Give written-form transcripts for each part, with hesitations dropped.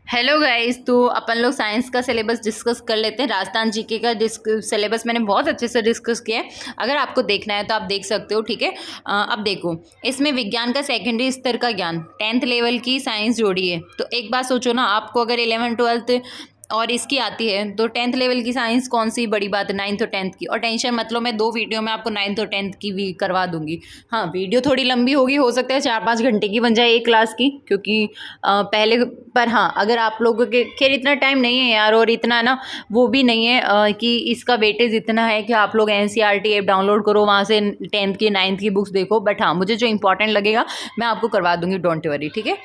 Hello guys. तो अपन लोग science का सिलेबस डिस्कस कर लेते हैं। राजस्थान जीके का सिलेबस मैंने बहुत अच्छे से डिस्कस किया है। अगर आपको देखना है तो आप देख सकते हो, ठीक है। अब देखो, इसमें विज्ञान का सेकेंडरी स्तर का ज्ञान 10th लेवल की साइंस जोड़ी है। तो एक बात सोचो ना, आपको अगर 11th 12th और इसकी आती है तो 10th लेवल की साइंस कौन सी बड़ी बात है, 9th और 10th की। और टेंशन मतलब मैं 2 वीडियो में आपको 9th और 10th की भी करवा दूंगी। हाँ, वीडियो थोड़ी लंबी होगी, हो सकता है 4-5 घंटे की बन जाए एक क्लास की, क्योंकि पहले। पर हाँ, अगर आप लोगों के खैर इतना टाइम नहीं है यार, और इतना ना वो भी नहीं है कि इसका वेटेज इतना है कि आप लोग एनसीईआरटी ऐप डाउनलोड करो, वहाँ से 10th की 9th की बुक्स देखो। बट हाँ, मुझे जो इंपॉर्टेंट लगेगा मैं आपको करवा दूंगी, डोंट वरी, ठीक है।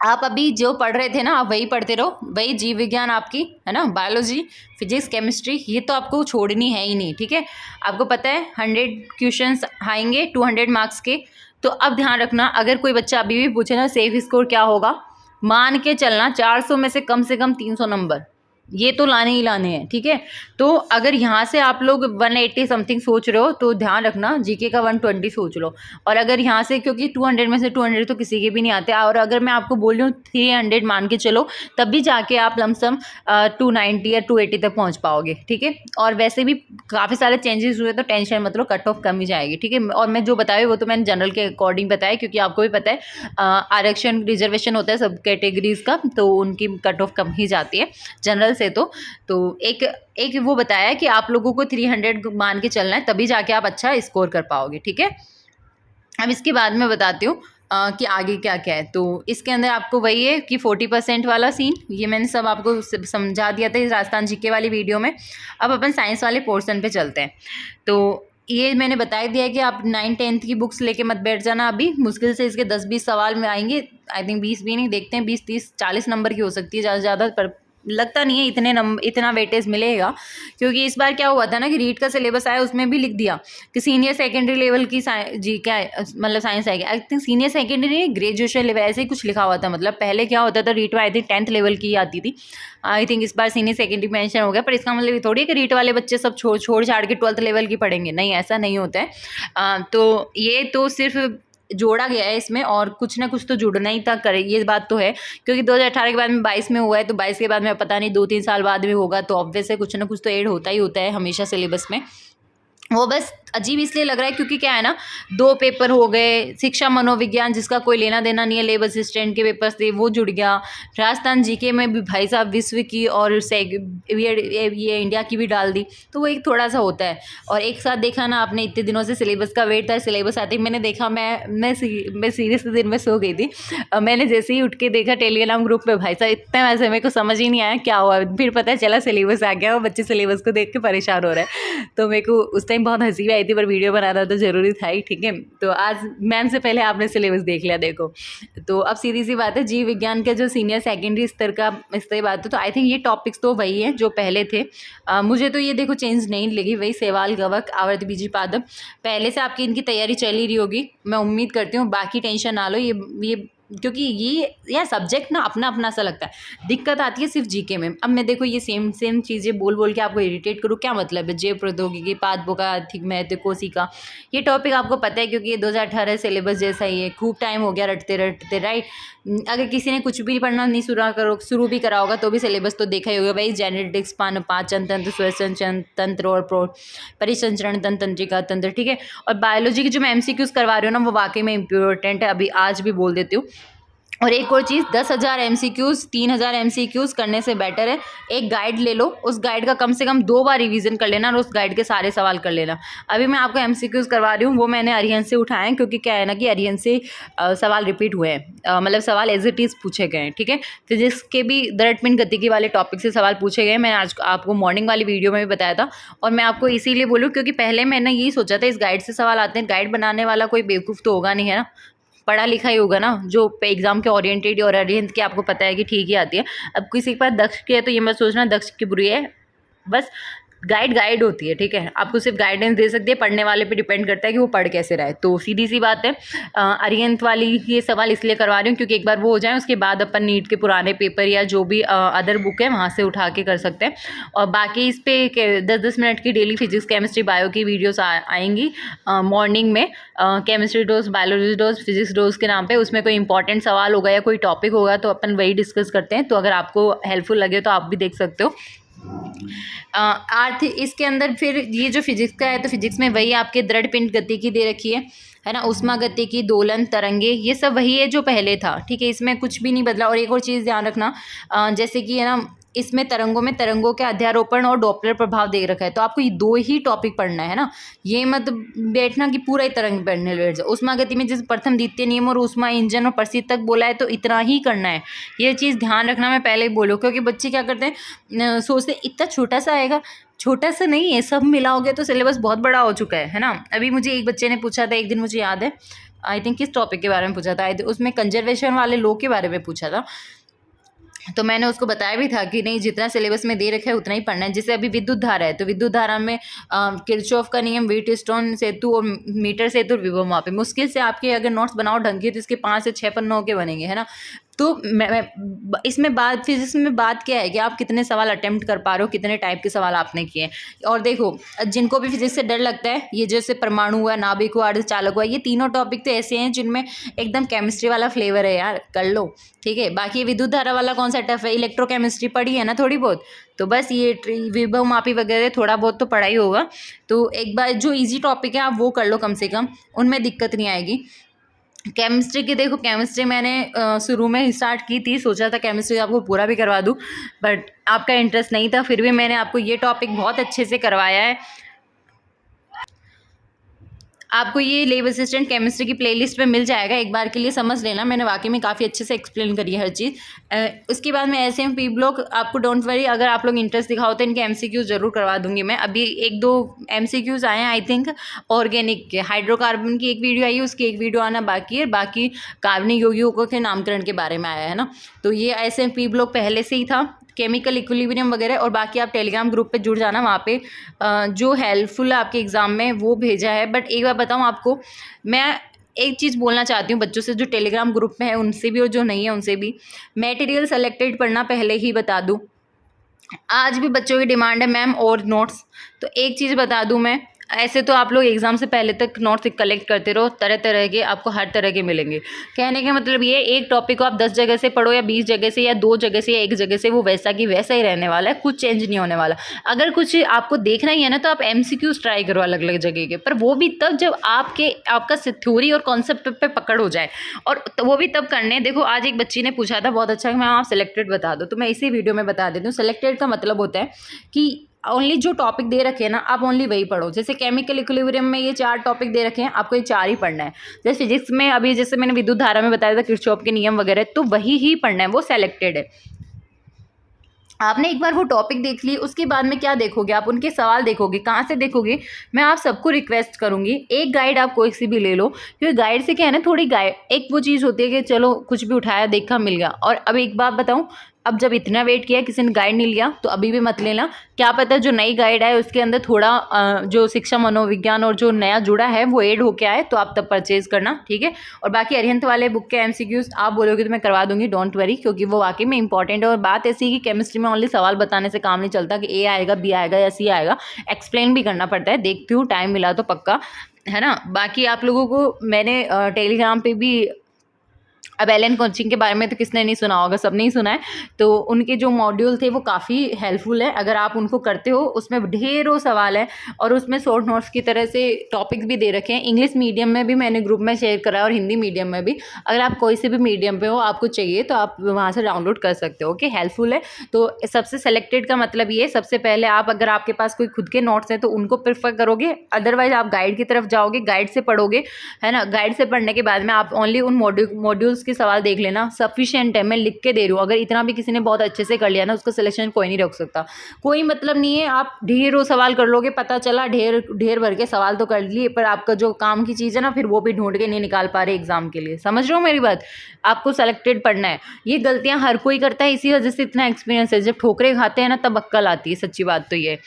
आप अभी जो पढ़ रहे थे ना, आप वही पढ़ते रहो, वही जीव विज्ञान आपकी है ना, बायोलॉजी, फिजिक्स, केमिस्ट्री, ये तो आपको छोड़नी है ही नहीं, ठीक है। आपको पता है 100 क्वेश्चंस आएंगे 200 मार्क्स के। तो अब ध्यान रखना, अगर कोई बच्चा अभी भी पूछे ना सेफ स्कोर क्या होगा, मान के चलना 400 में से कम 300 नंबर ये तो लाने ही लाने हैं, ठीक है। तो अगर यहाँ से आप लोग 180 समथिंग सोच रहे हो तो ध्यान रखना जीके का 120 सोच लो। और अगर यहाँ से, क्योंकि 200 में से 200 तो किसी के भी नहीं आते, और अगर मैं आपको बोल रही हूँ 300 मान के चलो, तब भी जाके आप लमसम 290 या 280 तक पहुँच पाओगे, ठीक है। और वैसे भी काफ़ी सारे चेंजेस हुए तो टेंशन मतलब कट ऑफ कम ही जाएगी, ठीक है। और मैं जो बताया वो तो मैंने जनरल के अकॉर्डिंग बताया, क्योंकि आपको भी पता है आरक्षण रिजर्वेशन होता है सब कैटेगरीज का, तो उनकी कट ऑफ कम ही जाती है जनरल से। तो एक एक वो बताया कि आप लोगों को 300 मान के चलना है, तभी जाके आप अच्छा स्कोर कर पाओगे, ठीक है। अब इसके बाद में बताती हूँ कि आगे क्या क्या है। तो इसके अंदर आपको वही है कि 40% वाला सीन, ये मैंने सब आपको समझा दिया था इस राजस्थान जीके वाली वीडियो में। अब अपन साइंस वाले पोर्शन पे चलते हैं। तो ये मैंने बता दिया है कि आप 9th 10th की बुक्स लेके मत बैठ जाना। अभी मुश्किल से इसके 10-20 सवाल में आएंगे, आई थिंक 20 भी नहीं, देखते हैं 20-30-40 नंबर की हो सकती है ज़्यादा से ज़्यादा, पर लगता नहीं है इतना वेटेज मिलेगा। क्योंकि इस बार क्या हुआ था ना कि रीट का सिलेबस आया, उसमें भी लिख दिया कि सीनियर सेकेंडरी लेवल की जी क्या है, मतलब साइंस आएगी। I think senior secondary graduation level ऐसे ही कुछ लिखा हुआ था। मतलब पहले क्या होता था, रीट में आई थिंक 10th लेवल की आती थी। आई थिंक इस बार सीनियर सेकेंडरी मेंशन हो गया, पर इसका मतलब ये थोड़ी है कि रीट वाले बच्चे सब छोड़ छाड़ के 12th लेवल की पढ़ेंगे, नहीं, ऐसा नहीं होता है। तो ये तो सिर्फ जोड़ा गया है इसमें, और कुछ ना कुछ तो जुड़ना ही था, करे ये बात तो है। क्योंकि 2018 के बाद में 22 में हुआ है, तो 22 के बाद में पता नहीं 2-3 साल बाद में होगा, तो ऑब्वियस है कुछ ना कुछ तो ऐड होता ही होता है हमेशा सिलेबस में। वो बस अजीब इसलिए लग रहा है क्योंकि क्या है ना, 2 पेपर हो गए, शिक्षा मनोविज्ञान जिसका कोई लेना देना नहीं है, लेबर असिस्टेंट के पेपर्स थे वो जुड़ गया। राजस्थान जीके में भी भाई साहब विश्व की और ये इंडिया की भी डाल दी, तो वो एक थोड़ा सा होता है। और एक साथ देखा ना आपने, इतने दिनों से सिलेबस का वेट था, सिलेबस आते ही मैंने देखा, मैं सीरियसली दिन में सो गई थी। मैंने जैसे ही उठ के देखा टेलीग्राम ग्रुप पे, भाई साहब इतना वैसे मेरे को समझ ही नहीं आया क्या हुआ, फिर पता चला सिलेबस आ गया और बच्चे सिलेबस को देख के परेशान हो रहे हैं। तो मेरे को उस टाइम बहुत हंसी भी आई थी, पर वीडियो बनाना तो जरूरी था ही, ठीक है। तो आज मैम से पहले आपने सिलेबस देख लिया, देखो। तो अब सीधी सी बात है, जीव विज्ञान का जो सीनियर सेकेंडरी स्तर का स्तर बात है, तो आई थिंक ये टॉपिक्स तो वही है जो पहले थे। मुझे तो ये देखो चेंज नहीं लगी, वही सवाल गवक आवर्त बीजी पादप पहले से आपकी इनकी तैयारी चल ही रही होगी, मैं उम्मीद करती हूँ। बाकी टेंशन ना लो, ये क्योंकि ये यार सब्जेक्ट ना अपना अपना सा लगता है, दिक्कत आती है सिर्फ जीके में। अब मैं देखो ये सेम सेम चीज़ें बोल बोल के आपको इरिटेट करूँ, क्या मतलब है। जैव प्रौद्योगिकी, पादपों का आर्थिक महत्व, कोशिका, ये टॉपिक आपको पता है क्योंकि ये 2018 सिलेबस जैसा ही है, खूब टाइम हो गया रटते रटते, राइट। अगर किसी ने कुछ भी पढ़ना नहीं शुरू भी करा होगा तो भी सिलेबस तो देखा ही होगा भाई। जेनेटिक्स, पाचन तंत्र, श्वसन तंत्र और परिसंचरण तंत्र, तंत्रिका तंत्र, ठीक है। और बायोलॉजी की जो मैं एमसीक्यूज करवा रही हूँ ना, वो वाकई में इंपॉर्टेंट है, अभी आज भी बोल देती हूँ। और एक और चीज़, 10,000 MCQs 3,000 MCQs करने से बेटर है एक गाइड ले लो, उस गाइड का कम से कम 2 बार रिवीजन कर लेना और उस गाइड के सारे सवाल कर लेना। अभी मैं आपको MCQs करवा रही हूँ, वो मैंने अरिहंत से उठाए हैं, क्योंकि क्या है ना कि अरिहंत से सवाल रिपीट हुए हैं, मतलब सवाल एज इट इज़ पूछे गए हैं, ठीक है। फिजिक्स के भी दरटमिन गतिकी वाले टॉपिक से सवाल पूछे गए, मैंने आज आपको मॉर्निंग वाली वीडियो में भी बताया था। और मैं आपको इसीलिए बोलूँ क्योंकि पहले मैंने यही सोचा था इस गाइड से सवाल आते हैं, गाइड बनाने वाला कोई बेवकूफ़ तो होगा नहीं, है ना, पढ़ा लिखा ही होगा ना, जो एग्जाम के ओरिएंटेड और अरिहंत की आपको पता है कि ठीक ही आती है। अब किसी के पास दक्ष की है तो ये मत सोचना दक्ष की बुरी है, बस गाइड होती है, ठीक है, आपको सिर्फ गाइडेंस दे सकती है, पढ़ने वाले पे डिपेंड करता है कि वो पढ़ कैसे रहे। तो सीधी सी बात है, अरिहंत वाली ये सवाल इसलिए करवा रही हूँ क्योंकि एक बार वो हो जाए उसके बाद अपन नीट के पुराने पेपर या जो भी अदर बुक है वहाँ से उठा के कर सकते हैं। और बाकी इस पे 10-10 मिनट की डेली फिजिक्स केमिस्ट्री बायो की वीडियोस आएंगी मॉर्निंग में, chemistry dose, biology dose, physics dose के नाम पे। उसमें कोई इंपॉर्टेंट सवाल होगा या कोई टॉपिक होगा तो अपन वही डिस्कस करते हैं। तो अगर आपको हेल्पफुल लगे तो आप भी देख सकते हो। इसके अंदर फिर ये जो फिजिक्स का है तो फिजिक्स में वही आपके दृढ़ पिंड गति की दे रखी है ना, उष्मा गति की, दोलन, तरंगे, ये सब वही है जो पहले था, ठीक है, इसमें कुछ भी नहीं बदला। और एक और चीज़ ध्यान रखना, जैसे कि है ना, इसमें तरंगों के अध्यारोपण और डॉपलर प्रभाव दे रखा है, तो आपको ये 2 ही टॉपिक पढ़ना है ना, ये मत बैठना कि पूरा ही तरंग पढ़ने बैठ जाओ। उष्मा गति में जैसे प्रथम, द्वितीय नियम और उष्मा इंजन और प्रसिद्ध तक बोला है तो इतना ही करना है, ये चीज़ ध्यान रखना, मैं पहले ही बोलूँ। क्योंकि बच्चे क्या करते हैं, सोचते इतना छोटा सा आएगा, छोटा सा नहीं है, सब मिलाओगे तो सिलेबस बहुत बड़ा हो चुका है ना। अभी मुझे एक बच्चे ने पूछा था एक दिन, मुझे याद है, आई थिंक किस टॉपिक के बारे में पूछा था, उसमें कंजर्वेशन वाले लॉ के बारे में पूछा था। तो मैंने उसको बताया भी था कि नहीं, जितना सिलेबस में दे रखा है उतना ही पढ़ना है। जैसे अभी विद्युत धारा है तो विद्युत धारा में किरचॉफ का नियम, व्हीटस्टोन सेतु और मीटर सेतु और विभव मापी, मुश्किल से आपके अगर नोट्स बनाओ ढंग के तो इसके 5 से 6 पन्नों के बनेंगे, है ना। तो मैं इसमें बात, फिजिक्स में बात क्या है कि आप कितने सवाल अटेम्प्ट कर पा रहे हो, कितने टाइप के सवाल आपने किए। और देखो, जिनको भी फिजिक्स से डर लगता है, ये जैसे परमाणु हुआ, नाभिक हुआ, अर्धचालक हुआ, ये तीनों टॉपिक तो ऐसे हैं जिनमें एकदम केमिस्ट्री वाला फ्लेवर है यार, कर लो, ठीक है। बाकी विद्युत धारा वाला कौन सा टफ है, इलेक्ट्रोकेमिस्ट्री पढ़ी है ना थोड़ी बहुत, तो बस ये विभव मापी वगैरह थोड़ा बहुत तो पढ़ाई होगा। तो एक बार जो ईजी टॉपिक है आप वो कर लो, कम से कम उनमें दिक्कत नहीं आएगी। केमिस्ट्री की देखो, केमिस्ट्री मैंने शुरू में स्टार्ट की थी, सोचा था केमिस्ट्री आपको पूरा भी करवा दूँ, बट आपका इंटरेस्ट नहीं था, फिर भी मैंने आपको ये टॉपिक बहुत अच्छे से करवाया है। आपको ये लैब असिस्टेंट केमिस्ट्री की प्लेलिस्ट पे मिल जाएगा, एक बार के लिए समझ लेना, मैंने वाकई में काफ़ी अच्छे से एक्सप्लेन करी है हर चीज़। उसके बाद में एसएम ब्लॉक, आपको डोंट वरी, अगर आप लोग इंटरेस्ट दिखाओ तो इनके एमसीक्यूज जरूर करवा दूंगी मैं। अभी 1-2 एमसीक्यूज आए हैं आई थिंक, ऑर्गेनिक के, हाइड्रोकार्बन की एक वीडियो आई है, उसकी एक वीडियो आना बाकी है, बाकी कार्बनिक यौगिकों के नामकरण के बारे में आया है ना। तो ये एसएम ब्लॉक पहले से ही था, केमिकल इक्विलिब्रियम वगैरह। और बाकी आप टेलीग्राम ग्रुप पे जुड़ जाना, वहाँ पे जो हेल्पफुल है आपके एग्ज़ाम में वो भेजा है। बट एक बार बताऊँ आपको, मैं एक चीज़ बोलना चाहती हूँ बच्चों से जो टेलीग्राम ग्रुप में है उनसे भी और जो नहीं है उनसे भी, मटेरियल सेलेक्टेड पढ़ना, पहले ही बता दूँ। आज भी बच्चों की डिमांड है मैम और नोट्स, तो एक चीज़ बता दूँ मैं, ऐसे तो आप लोग एग्ज़ाम से पहले तक नोट्स कलेक्ट करते रहो, तरह तरह के आपको हर तरह के मिलेंगे। कहने का मतलब ये, एक टॉपिक को आप 10 जगह से पढ़ो या 20 जगह से या 2 जगह से या 1 जगह से, वो वैसा की वैसा ही रहने वाला है, कुछ चेंज नहीं होने वाला। अगर कुछ आपको देखना ही है ना तो आप MCQs ट्राई करो अलग अलग जगह के, पर वो भी तब जब आपका थ्योरी और कॉन्सेप्ट पे पकड़ हो जाए, और वो भी तब करने। देखो आज एक बच्ची ने पूछा था बहुत अच्छा कि मैम आप सेलेक्टेड बता दो, तो मैं इसी वीडियो में बता देती हूँ। सेलेक्टेड का मतलब होता है कि ओनली जो टॉपिक दे रखे हैं ना आप ओनली वही पढ़ो। जैसे केमिकल इक्विलिब्रियम में ये 4 टॉपिक दे रखे हैं, आपको ये 4 ही पढ़ना है। जैसे फिजिक्स में अभी जैसे मैंने विद्युत धारा में बताया था किरचॉफ के नियम वगैरह, तो वही ही पढ़ना है, वो सेलेक्टेड है। आपने एक बार वो टॉपिक देख ली, उसके बाद में क्या देखोगे आप, उनके सवाल देखोगे। कहाँ से देखोगे, मैं आप सबको रिक्वेस्ट करूँगी एक गाइड आप कोई सी भी ले लो, क्योंकि गाइड से क्या है ना, थोड़ी गाइड एक वो चीज़ होती है कि चलो कुछ भी उठाया देखा मिल गया। और अब एक बात बताऊँ, अब जब इतना वेट किया किसी ने गाइड नहीं लिया तो अभी भी मत लेना, क्या पता जो नई गाइड है उसके अंदर थोड़ा जो शिक्षा मनोविज्ञान और जो नया जुड़ा है वो ऐड होके आए, तो आप तब परचेज करना, ठीक है। और बाकी अरिहंत वाले बुक के MCQs आप बोलोगे तो मैं करवा दूंगी, डोंट वरी, क्योंकि वो वाकई में इंपॉर्टेंट है। और बात ऐसी है कि केमिस्ट्री में ओनली सवाल बताने से काम नहीं चलता कि A आएगा, B आएगा या C आएगा, एक्सप्लेन भी करना पड़ता है। देखती हूँ टाइम मिला तो पक्का, है ना। बाकी आप लोगों को मैंने टेलीग्राम पे भी, अब एलन कोचिंग के बारे में तो किसने नहीं सुना होगा, सबने ही सुना है। तो उनके जो मॉड्यूल थे वो काफ़ी हेल्पफुल है, अगर आप उनको करते हो उसमें ढेरों सवाल है और उसमें शॉर्ट नोट्स की तरह से टॉपिक भी दे रखे हैं। इंग्लिश मीडियम में भी मैंने ग्रुप में शेयर करा है और हिंदी मीडियम में भी। अगर आप कोई से भी मीडियम पे हो आपको चाहिए तो आप वहाँ से डाउनलोड कर सकते हो, ओके, हेल्पफुल है। तो सबसे सेलेक्टेड का मतलब ये, सबसे पहले आप अगर आपके पास कोई खुद के नोट्स हैं तो उनको प्रेफर करोगे, अदरवाइज आप गाइड की तरफ जाओगे, गाइड से पढ़ोगे, है ना। गाइड से पढ़ने के बाद में आप ओनली उन मॉड्यूल्स के सवाल देख लेना, सफिशिएंट है, मैं लिख के दे रही हूँ। अगर इतना भी किसी ने बहुत अच्छे से कर लिया ना, उसका सिलेक्शन कोई नहीं रोक सकता, कोई मतलब नहीं है। आप ढेरों सवाल कर लोगे, पता चला ढेर भर के सवाल तो कर लिए, पर आपका जो काम की चीज़ है ना फिर वो भी ढूंढ के नहीं निकाल पा रहे एग्जाम के लिए। समझ रहे हो मेरी बात, आपको सेलेक्टेड पढ़ना है। ये गलतियां हर कोई करता है, इसी वजह से इतना एक्सपीरियंस है। जब ठोकरे खाते हैं ना तब अक्ल आती है, सच्ची बात तो ये।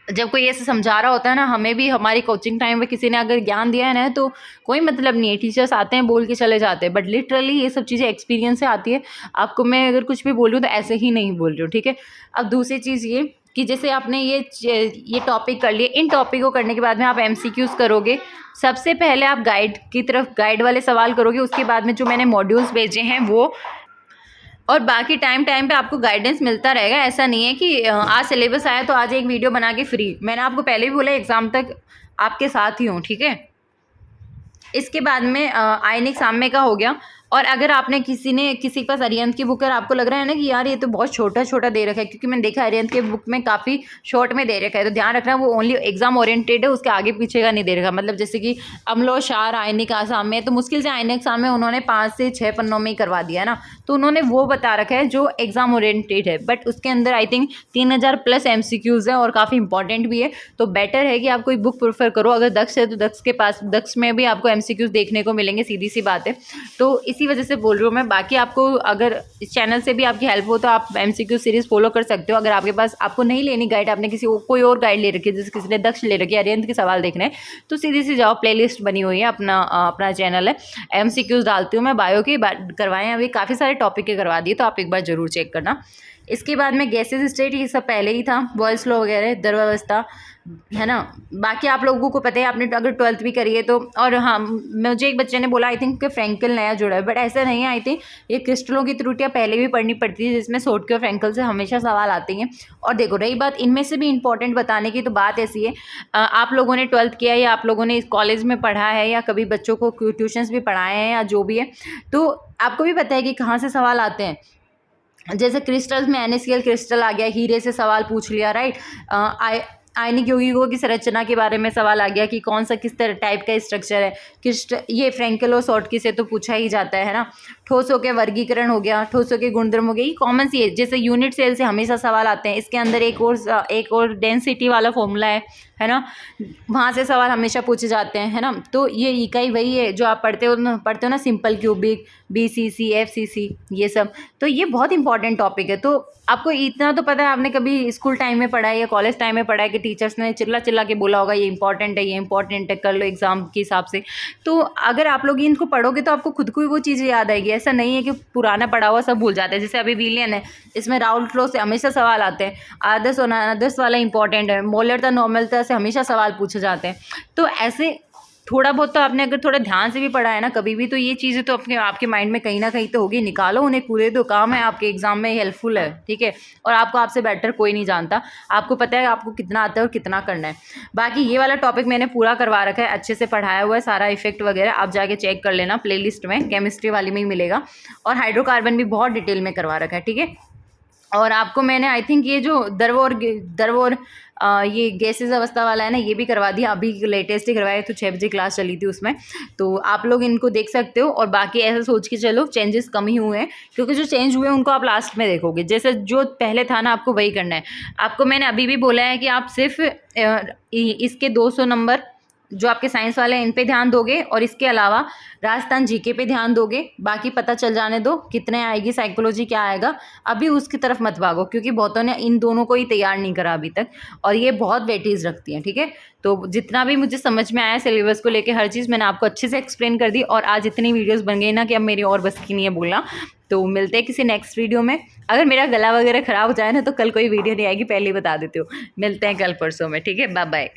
जब कोई ऐसे समझा रहा होता है ना, हमें भी हमारी कोचिंग टाइम में किसी ने अगर ज्ञान दिया है ना, तो कोई मतलब नहीं है, टीचर्स आते हैं बोल के चले जाते हैं, बट लिटरली ये सब चीज़ें एक्सपीरियंस से आती है। आपको मैं अगर कुछ भी बोल रही हूँ तो ऐसे ही नहीं बोल रही हूँ, ठीक है। अब दूसरी चीज़ ये कि जैसे आपने ये टॉपिक कर लिए, इन टॉपिक को करने के बाद में आप MCQs करोगे। सबसे पहले आप गाइड की तरफ, गाइड वाले सवाल करोगे, उसके बाद में जो मैंने मॉड्यूल्स भेजे हैं वो, और बाकी टाइम टाइम पे आपको गाइडेंस मिलता रहेगा। ऐसा नहीं है कि आज सिलेबस आया तो आज एक वीडियो बना के फ्री। मैंने आपको पहले भी बोला एग्ज़ाम तक आपके साथ ही हूँ, ठीक है। इसके बाद में आयनिक साम्य का हो गया। और अगर आपने किसी के पास अरिहंत की बुक है, आपको लग रहा है ना कि यार ये तो बहुत छोटा छोटा दे रखा है, क्योंकि मैंने देखा अरिहंत के बुक में काफ़ी शॉर्ट में दे रखा है, तो ध्यान रखना वो ओनली एग्जाम ओरिएंटेड है, उसके आगे पीछे का नहीं दे रखा। मतलब जैसे कि अम्ल क्षार आयनिक साम्य, तो मुश्किल से आयनिक साम्य उन्होंने 5 से 6 पन्नों में ही करवा दिया है ना, तो उन्होंने वो बता रखा है जो एग्जाम ओरिएंटेड है, बट उसके अंदर आई थिंक 3000 प्लस MCQs है और काफ़ी इंपॉर्टेंट भी है। तो बेटर है कि आप कोई बुक प्रेफर करो। अगर दक्ष है तो दक्ष के पास, दक्ष में भी आपको MCQs देखने को मिलेंगे, सीधी सी बात है। तो इसी वजह से बोल रही हूँ मैं। बाकी आपको अगर इस चैनल से भी आपकी हेल्प हो तो आप MCQ सीरीज फॉलो कर सकते हो। अगर आपके पास, आपको नहीं लेनी गाइड, आपने कोई और गाइड ले रखी है, जैसे किसी ने दक्ष ले रखी है, अरिहंत के सवाल देखने हैं, तो सीधी सी जाओ, प्लेलिस्ट बनी हुई है, अपना चैनल है, MCQs डालती हूँ मैं। बायो की करवाएं, अभी काफ़ी सारे टॉपिक के करवा दिए, तो आप एक बार जरूर चेक करना। इसके बाद में गैसेस स्टेट, ये सब पहले ही था, बॉयल्स लॉ वगैरह, द्रवावस्था, है ना। बाकी आप लोगों को पता है, आपने अगर 12th भी करी है तो। और हाँ, मुझे एक बच्चे ने बोला आई थिंक फ्रैंकल नया जुड़ा है, बट ऐसा नहीं है। आई थिंक ये क्रिस्टलों की त्रुटियां पहले भी पढ़नी पड़ती है, जिसमें सोटके और फ्रैंकल से हमेशा सवाल आते हैं। और देखो, रही बात इनमें से भी इंपॉर्टेंट बताने की, तो बात ऐसी है, आप लोगों ने 12th किया या आप लोगों ने कॉलेज में पढ़ा है या कभी बच्चों को ट्यूशन्स भी पढ़ाए हैं या जो भी है, तो आपको भी पता है कि कहाँ से सवाल आते हैं। जैसे क्रिस्टल्स में NaCl क्रिस्टल आ गया, हीरे से सवाल पूछ लिया, राइट। आयनिक यौगिकों की संरचना के बारे में सवाल आ गया कि कौन सा किस तरह टाइप का स्ट्रक्चर है। ये फ्रैंकल और शॉर्टकी से तो पूछा ही जाता है ना। ठोसों के वर्गीकरण हो गया, ठोसों के गुणधर्म हो गया, ये कॉमन सी है। जैसे यूनिट सेल से हमेशा सवाल आते हैं, इसके अंदर एक और डेंसिटी वाला फॉर्मूला है ना, वहाँ से सवाल हमेशा पूछे जाते हैं, है ना। तो ये इकाई वही है जो आप पढ़ते हो ना, सिंपल क्यूबिक, BCC, FCC, ये सब। तो ये बहुत इंपॉर्टेंट टॉपिक है। तो आपको इतना तो पता है, आपने कभी स्कूल टाइम में पढ़ा है या कॉलेज टाइम में पढ़ा है कि टीचर्स ने चिल्ला चिल्ला के बोला होगा ये इंपॉर्टेंट है, ये इंपॉर्टेंट है, कर लो एग्जाम के हिसाब से। तो अगर आप लोग इनको पढ़ोगे तो आपको खुद को ही वो चीज़ें याद आएगी। ऐसा नहीं है कि पुराना पढ़ा हुआ सब भूल जाते हैं। जैसे अभी विलियन है, इसमें राउल्ट लॉ से हमेशा सवाल आते हैं, आदर्श और अनादर्श वाला इंपॉर्टेंट है, मोलरता नॉर्मलता से हमेशा सवाल पूछे जाते हैं। तो ऐसे थोड़ा बहुत तो आपने अगर थोड़ा ध्यान से भी पढ़ा है ना कभी भी, तो ये चीज़ें तो आपके माइंड में कहीं ना कहीं तो होगी। निकालो उन्हें, पूरे तो काम है आपके एग्जाम में हेल्पफुल है, ठीक है। और आपको आपसे बेटर कोई नहीं जानता, आपको पता है आपको कितना आता है और कितना करना है। बाकी ये वाला टॉपिक मैंने पूरा करवा रखा है, अच्छे से पढ़ाया हुआ है, सारा इफेक्ट वगैरह आप जाके चेक कर लेना, प्लेलिस्ट में केमिस्ट्री वाली में ही मिलेगा। और हाइड्रोकार्बन भी बहुत डिटेल में करवा रखा है, ठीक है। और आपको मैंने आई थिंक ये जो द्रव और ये गैसेस अवस्था वाला है ना, ये भी करवा दिया, अभी लेटेस्ट ही करवाया, तो 6 बजे क्लास चली थी उसमें, तो आप लोग इनको देख सकते हो। और बाकी ऐसा सोच के चलो चेंजेस कम ही हुए हैं, क्योंकि जो चेंज हुए हैं उनको आप लास्ट में देखोगे। जैसे जो पहले था ना, आपको वही करना है। आपको मैंने अभी भी बोला है कि आप सिर्फ इसके 200 नंबर जो आपके साइंस वाले हैं इन पे ध्यान दोगे, और इसके अलावा राजस्थान जीके पे ध्यान दोगे। बाकी पता चल जाने दो कितने आएगी, साइकोलॉजी क्या आएगा, अभी उसकी तरफ मत भागो, क्योंकि बहुतों ने इन दोनों को ही तैयार नहीं करा अभी तक, और ये बहुत वेटेज रखती हैं, ठीक है। तो जितना भी मुझे समझ में आया सिलेबस को लेकर, हर चीज़ मैंने आपको अच्छे से एक्सप्लेन कर दी, और आज इतनी वीडियोज़ बन गई ना कि अब मेरी और बस की नहीं है बोलना। तो मिलते हैं किसी नेक्स्ट वीडियो में। अगर मेरा गला वगैरह ख़राब हो जाए ना, तो कल कोई वीडियो नहीं आएगी, पहले ही बता देती हूँ। मिलते हैं कल परसों में, ठीक है। Bye bye.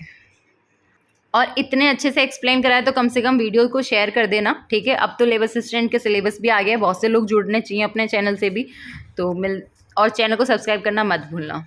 और इतने अच्छे से एक्सप्लेन कराया तो कम से कम वीडियो को शेयर कर देना, ठीक है। अब तो लेबर असिस्टेंट के सिलेबस भी आ गया है, बहुत से लोग जुड़ने चाहिए अपने चैनल से भी। तो और चैनल को सब्सक्राइब करना मत भूलना।